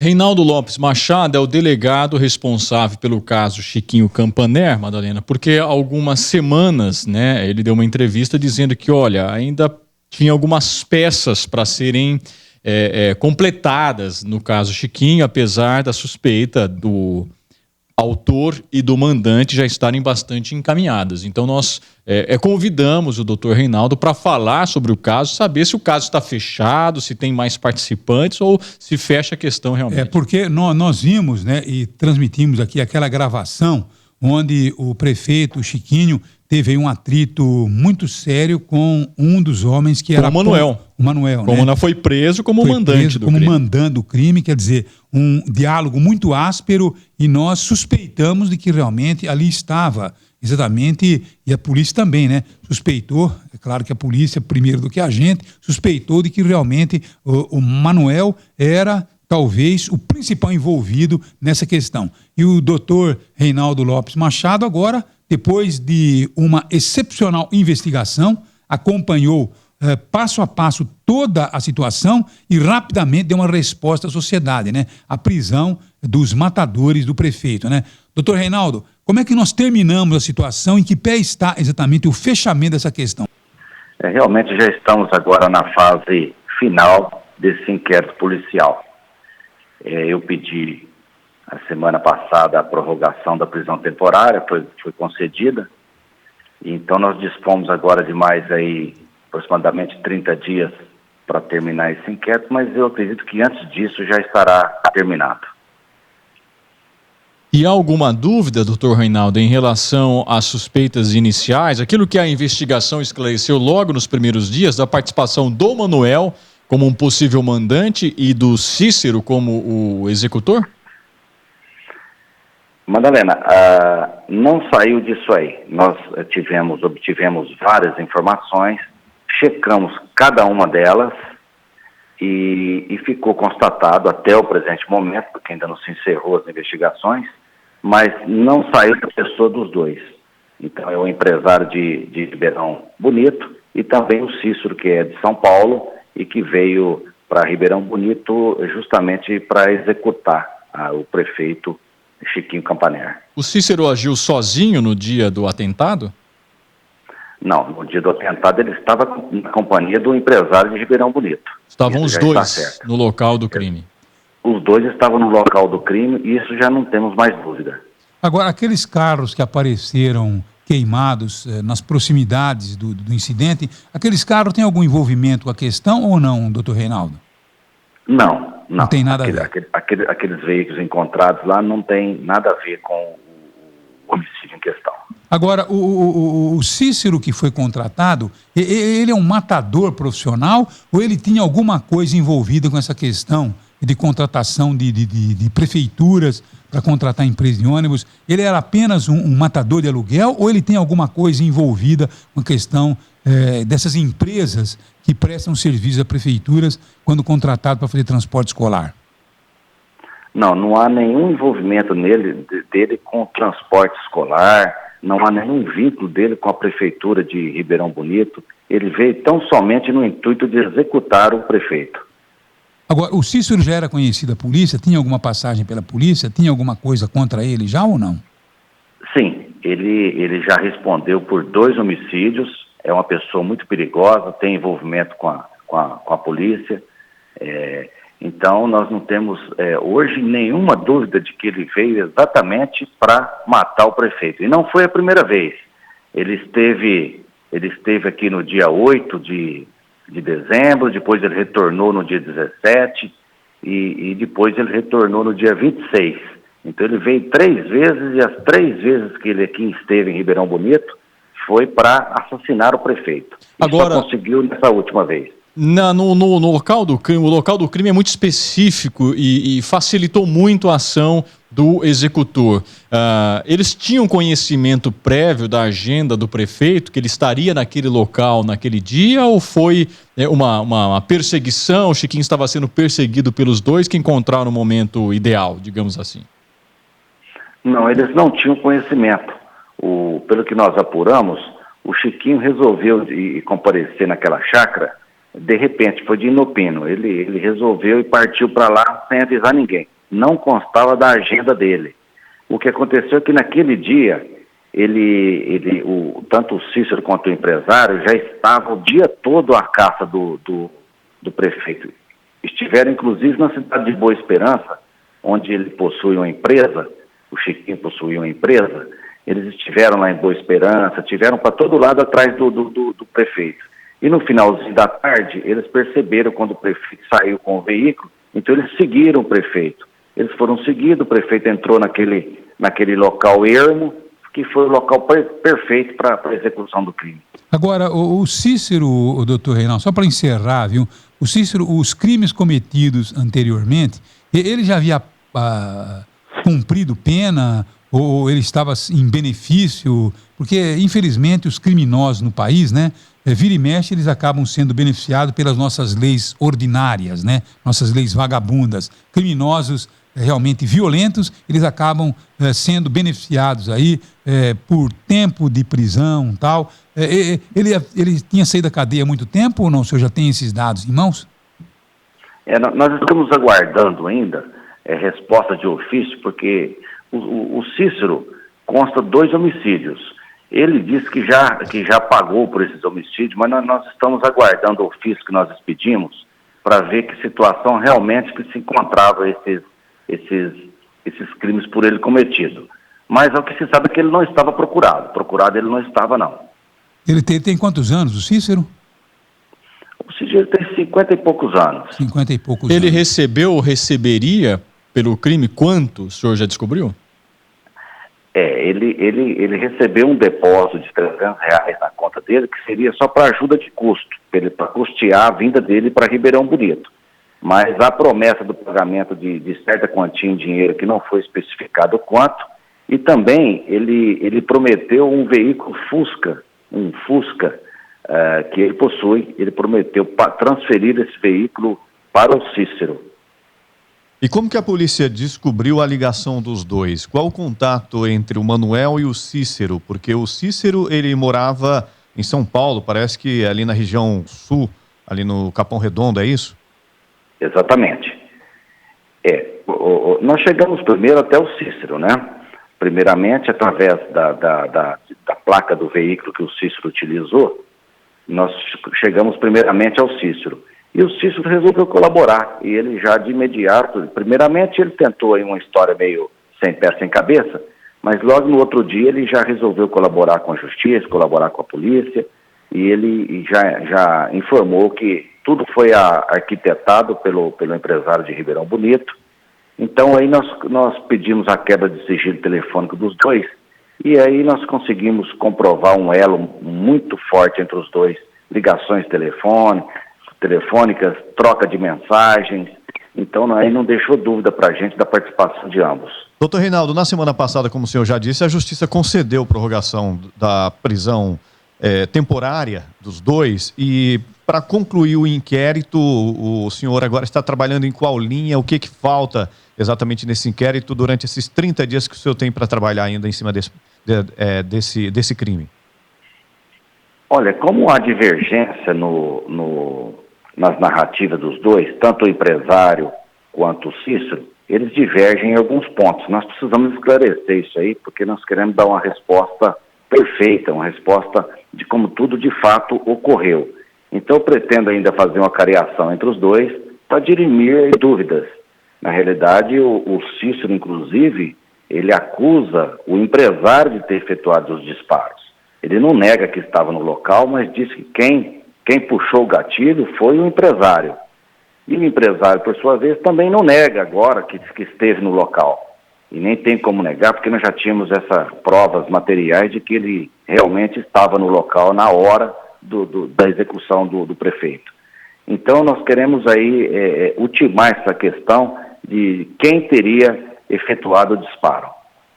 Reinaldo Lopes Machado é o delegado responsável pelo caso Chiquinho Campaner, Madalena, porque há algumas semanas, né, ele deu uma entrevista dizendo que, olha, ainda tinha algumas peças para serem completadas no caso Chiquinho, apesar da suspeita do autor e do mandante já estarem bastante encaminhadas. Então nós convidamos o doutor Reinaldo para falar sobre o caso, saber se o caso está fechado, se tem mais participantes ou se fecha a questão realmente. Porque nós vimos, né, e transmitimos aqui aquela gravação onde o prefeito Chiquinho teve aí um atrito muito sério com um dos homens que era... O Manuel. O Manuel, como né? Foi preso como mandante do crime. Como mandante do crime, quer dizer, um diálogo muito áspero, e nós suspeitamos de que realmente ali estava exatamente, e a polícia também, né? Suspeitou, é claro que a polícia, primeiro do que a gente, suspeitou de que realmente o Manuel era talvez o principal envolvido nessa questão. E o doutor Reinaldo Lopes Machado agora, depois de uma excepcional investigação, acompanhou passo a passo toda a situação e rapidamente deu uma resposta à sociedade, né? A prisão dos matadores do prefeito, né? Doutor Reinaldo, como é que nós terminamos a situação? Em que pé está exatamente o fechamento dessa questão? Realmente já estamos agora na fase final desse inquérito policial. Eu pedi a semana passada a prorrogação da prisão temporária, foi concedida. Então nós dispomos agora de mais aí aproximadamente 30 dias para terminar esse inquérito, mas eu acredito que antes disso já estará terminado. E há alguma dúvida, doutor Reinaldo, em relação às suspeitas iniciais, aquilo que a investigação esclareceu logo nos primeiros dias, da participação do Manuel como um possível mandante e do Cícero como o executor? Madalena, não saiu disso aí. Nós obtivemos várias informações, checamos cada uma delas e ficou constatado até o presente momento, porque ainda não se encerrou as investigações, mas não saiu da pessoa dos dois. Então é o empresário de Ribeirão Bonito e também o Cícero, que é de São Paulo e que veio para Ribeirão Bonito justamente para executar o prefeito Chiquinho Campaner. O Cícero agiu sozinho no dia do atentado? Não, no dia do atentado ele estava na companhia do empresário de Ribeirão Bonito. Estavam os dois no local do crime? Os dois estavam no local do crime e isso já não temos mais dúvida. Agora, aqueles carros que apareceram queimados nas proximidades do incidente, aqueles carros têm algum envolvimento com a questão ou não, doutor Reinaldo? Não. Não tem nada a ver. Aqueles veículos encontrados lá não tem nada a ver com o homicídio em questão. Agora, o Cícero que foi contratado, ele é um matador profissional ou ele tinha alguma coisa envolvida com essa questão de contratação de prefeituras para contratar empresas de ônibus? Ele era apenas um matador de aluguel ou ele tem alguma coisa envolvida com a questão dessas empresas que prestam serviço a prefeituras quando contratado para fazer transporte escolar? Não há nenhum envolvimento dele com transporte escolar, não há nenhum vínculo dele com a prefeitura de Ribeirão Bonito. Ele veio tão somente no intuito de executar o prefeito. Agora, o Cícero já era conhecido da polícia? Tinha alguma passagem pela polícia? Tinha alguma coisa contra ele já ou não? Sim, ele já respondeu por 2 homicídios, é uma pessoa muito perigosa, tem envolvimento com a polícia. Então nós não temos hoje nenhuma dúvida de que ele veio exatamente para matar o prefeito. E não foi a primeira vez. Ele esteve aqui no dia 8 de dezembro, depois ele retornou no dia 17 e depois ele retornou no dia 26. Então ele veio 3 vezes e as 3 vezes que ele aqui esteve em Ribeirão Bonito foi para assassinar o prefeito. Agora, só conseguiu nessa última vez. No local do crime, o local do crime é muito específico e facilitou muito a ação do executor. Eles tinham conhecimento prévio da agenda do prefeito, que ele estaria naquele local naquele dia, ou foi uma perseguição? O Chiquinho estava sendo perseguido pelos dois que encontraram no momento ideal, digamos assim? Não, eles não tinham conhecimento. Pelo que nós apuramos, o Chiquinho resolveu ir comparecer naquela chácara de repente, foi de inopino. Ele resolveu e partiu para lá sem avisar ninguém. Não constava da agenda dele. O que aconteceu é que naquele dia, tanto o Cícero quanto o empresário já estavam o dia todo à caça do prefeito. Estiveram, inclusive, na cidade de Boa Esperança, onde ele possui uma empresa, o Chiquinho possuía uma empresa. Eles estiveram lá em Boa Esperança, estiveram para todo lado atrás do prefeito. E no finalzinho da tarde, eles perceberam quando o prefeito saiu com o veículo, então eles seguiram o prefeito. Eles foram seguidos, o prefeito entrou naquele local ermo, que foi o local perfeito para a execução do crime. Agora, o Cícero, o doutor Reinaldo, só para encerrar, viu? O Cícero, os crimes cometidos anteriormente, ele já havia cumprido pena ou ele estava em benefício? Porque, infelizmente, os criminosos no país, né, vira e mexe, eles acabam sendo beneficiados pelas nossas leis ordinárias, né, nossas leis vagabundas. Criminosos realmente violentos, eles acabam sendo beneficiados aí por tempo de prisão e tal. Ele tinha saído da cadeia há muito tempo ou não? O senhor já tem esses dados em mãos? Nós estamos aguardando ainda resposta de ofício, porque o Cícero consta 2 homicídios. Ele disse que já pagou por esses homicídios, mas nós estamos aguardando o ofício que nós expedimos para ver que situação realmente que se encontrava esses crimes por ele cometido. Mas o que se sabe é que ele não estava procurado. Procurado ele não estava, não. Ele tem quantos anos, o Cícero? O Cícero tem 50 e poucos anos. 50 e poucos Ele anos. recebeu ou receberia pelo crime quanto? O senhor já descobriu? Ele recebeu um depósito de R$300 na conta dele, que seria só para ajuda de custo, para custear a vinda dele para Ribeirão Bonito. Mas a promessa do pagamento de certa quantia em dinheiro que não foi especificado o quanto, e também ele prometeu um veículo Fusca, que ele possui, ele prometeu transferir esse veículo para o Cícero. E como que a polícia descobriu a ligação dos dois? Qual o contato entre o Manuel e o Cícero? Porque o Cícero, ele morava em São Paulo, parece que ali na região sul, ali no Capão Redondo, é isso? Exatamente. Nós chegamos primeiro até o Cícero, né? Primeiramente, através da placa do veículo que o Cícero utilizou, nós chegamos primeiramente ao Cícero. E o Cícero resolveu colaborar, e ele já de imediato, primeiramente ele tentou aí uma história meio sem pé, sem cabeça, mas logo no outro dia ele já resolveu colaborar com a justiça, colaborar com a polícia, e ele já informou que tudo foi arquitetado pelo empresário de Ribeirão Bonito. Então aí nós pedimos a quebra de sigilo telefônico dos dois, e aí nós conseguimos comprovar um elo muito forte entre os dois, ligações telefônicas, troca de mensagens. Então aí não deixou dúvida para a gente da participação de ambos. Doutor Reinaldo, na semana passada, como o senhor já disse, a Justiça concedeu prorrogação da prisão temporária dos dois, e para concluir o inquérito, o senhor agora está trabalhando em qual linha? O que falta exatamente nesse inquérito durante esses 30 dias que o senhor tem para trabalhar ainda em cima desse crime? Olha, como há divergência nas narrativas dos dois, tanto o empresário quanto o Cícero, eles divergem em alguns pontos. Nós precisamos esclarecer isso aí, porque nós queremos dar uma resposta perfeita, uma resposta de como tudo de fato ocorreu. Então eu pretendo ainda fazer uma cariação entre os dois para dirimir dúvidas. Na realidade, o Cícero, inclusive, ele acusa o empresário de ter efetuado os disparos. Ele não nega que estava no local, mas diz que quem puxou o gatilho foi o empresário. E o empresário, por sua vez, também não nega agora que esteve no local. E nem tem como negar, porque nós já tínhamos essas provas materiais de que ele realmente estava no local na hora da execução do prefeito. Então nós queremos aí ultimar essa questão de quem teria efetuado o disparo.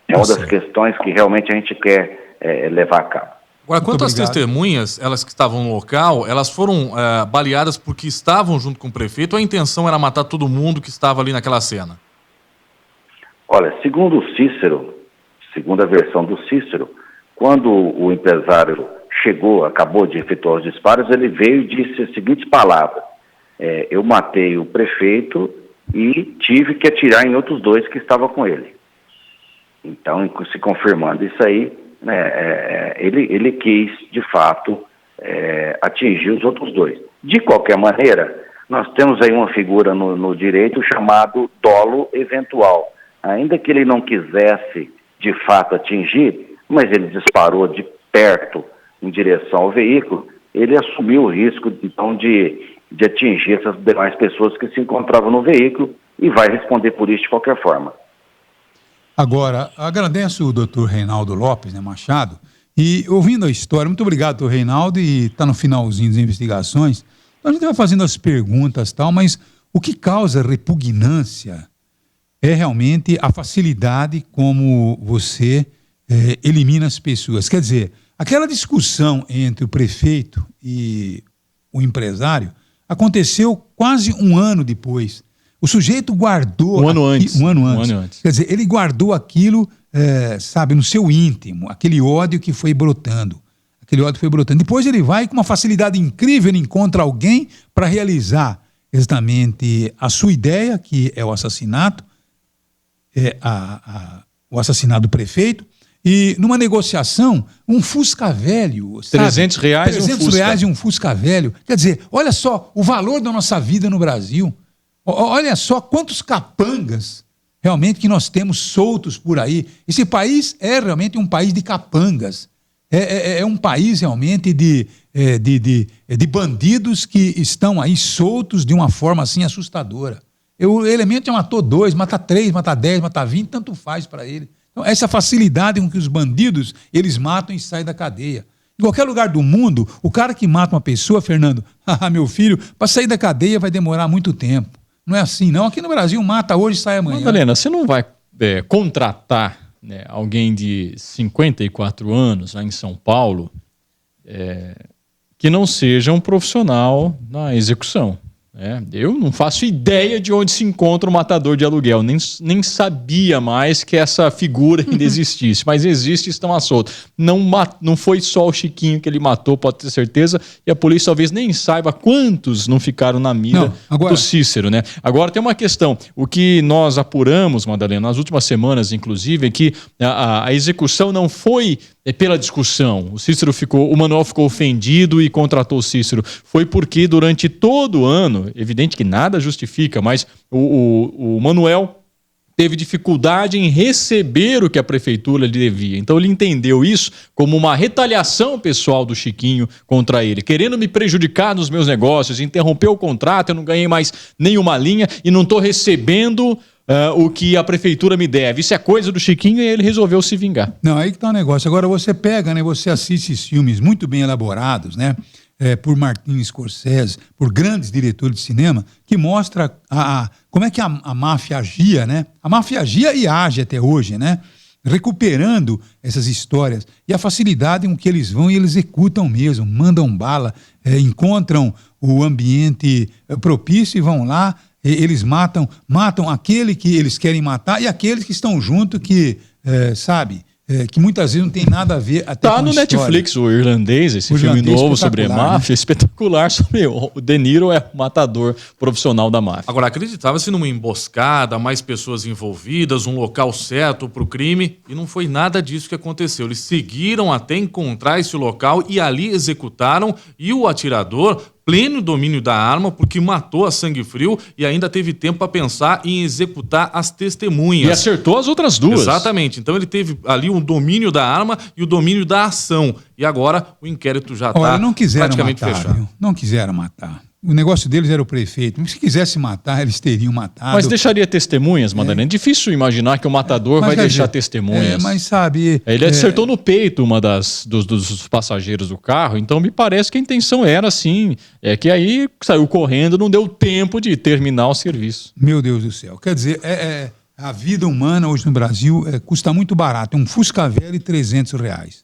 É uma das questões que realmente a gente quer levar a cabo. Agora, quanto às testemunhas, elas que estavam no local, elas foram baleadas porque estavam junto com o prefeito, ou a intenção era matar todo mundo que estava ali naquela cena? Olha, segundo o Cícero, segundo a versão do Cícero, quando o empresário acabou de efetuar os disparos, ele veio e disse as seguintes palavras: eu matei o prefeito e tive que atirar em outros 2 que estavam com ele. Então, se confirmando isso aí, ele quis, de fato, atingir os outros 2. De qualquer maneira, nós temos aí uma figura no direito chamado dolo eventual. Ainda que ele não quisesse, de fato, atingir, mas ele disparou de perto em direção ao veículo, ele assumiu o risco, então, de atingir essas demais pessoas que se encontravam no veículo e vai responder por isso de qualquer forma. Agora, agradeço o doutor Reinaldo Lopes, né, Machado, e ouvindo a história, muito obrigado, doutor Reinaldo, e está no finalzinho das investigações, então a gente vai fazendo as perguntas e tal, mas o que causa repugnância é realmente a facilidade como você elimina as pessoas. Quer dizer, aquela discussão entre o prefeito e o empresário aconteceu quase um ano depois. O sujeito guardou... Um ano antes. Quer dizer, ele guardou aquilo, sabe, no seu íntimo, aquele ódio que foi brotando. Depois ele vai com uma facilidade incrível, ele encontra alguém para realizar exatamente a sua ideia, que é o assassinato, o assassinato do prefeito, e numa negociação, um Fusca velho, sabe? R$300 reais e um Fusca velho. Quer dizer, olha só o valor da nossa vida no Brasil. Olha só quantos capangas realmente que nós temos soltos por aí. Esse país é realmente um país de capangas. É um país realmente de bandidos que estão aí soltos de uma forma assim assustadora. O elemento já matou 2, mata 3, mata 10, mata 20, tanto faz para ele. Então, essa facilidade com que os bandidos, eles matam e saem da cadeia. Em qualquer lugar do mundo, o cara que mata uma pessoa, Fernando, meu filho, para sair da cadeia vai demorar muito tempo. Não é assim, não. Aqui no Brasil, mata hoje e sai amanhã. Madalena, você não vai contratar, né, alguém de 54 anos lá em São Paulo que não seja um profissional na execução. Eu não faço ideia de onde se encontra o matador de aluguel, nem sabia mais que essa figura ainda existisse, mas existe e estão à solta. Não foi só o Chiquinho que ele matou, pode ter certeza, e a polícia talvez nem saiba quantos não ficaram na mira do Cícero, né? Agora tem uma questão, o que nós apuramos, Madalena, nas últimas semanas, inclusive, é que a execução não foi pela discussão. O Manuel ficou ofendido e contratou o Cícero. Foi porque durante todo o ano, evidente que nada justifica, mas o Manuel teve dificuldade em receber o que a prefeitura lhe devia. Então ele entendeu isso como uma retaliação pessoal do Chiquinho contra ele, querendo me prejudicar nos meus negócios, interrompeu o contrato, eu não ganhei mais nenhuma linha e não estou recebendo o que a prefeitura me deve. Isso é coisa do Chiquinho e ele resolveu se vingar. Não, aí que tá o negócio. Agora você pega, né? Você assiste esses filmes muito bem elaborados, né? Por Martin Scorsese, por grandes diretores de cinema, que mostra como é que a máfia agia, né? A máfia agia e age até hoje, né? Recuperando essas histórias. E a facilidade com que eles vão e eles executam mesmo, mandam bala, encontram o ambiente propício e vão lá. Eles matam aquele que eles querem matar e aqueles que estão junto que, que muitas vezes não tem nada a ver até com a história. Tá no Netflix, o Irlandês, esse filme novo sobre máfia, espetacular, sobre o De Niro é o matador profissional da máfia. Agora, acreditava-se numa emboscada, mais pessoas envolvidas, um local certo para o crime, e não foi nada disso que aconteceu. Eles seguiram até encontrar esse local e ali executaram, e o atirador, pleno domínio da arma, porque matou a sangue frio e ainda teve tempo para pensar em executar as testemunhas. E acertou as outras duas. Exatamente. Então ele teve ali um domínio da arma e o domínio da ação. E agora o inquérito já está praticamente fechado. Viu? Não quiseram matar. O negócio deles era o prefeito. Se quisesse matar, eles teriam matado. Mas deixaria testemunhas, Madalena? É difícil imaginar que o matador vai deixar testemunhas. Mas sabe... Ele acertou no peito uma dos passageiros do carro, então me parece que a intenção era assim, que aí saiu correndo, não deu tempo de terminar o serviço. Meu Deus do céu. Quer dizer, a vida humana hoje no Brasil custa muito barato. Um Fusca velho e R$300.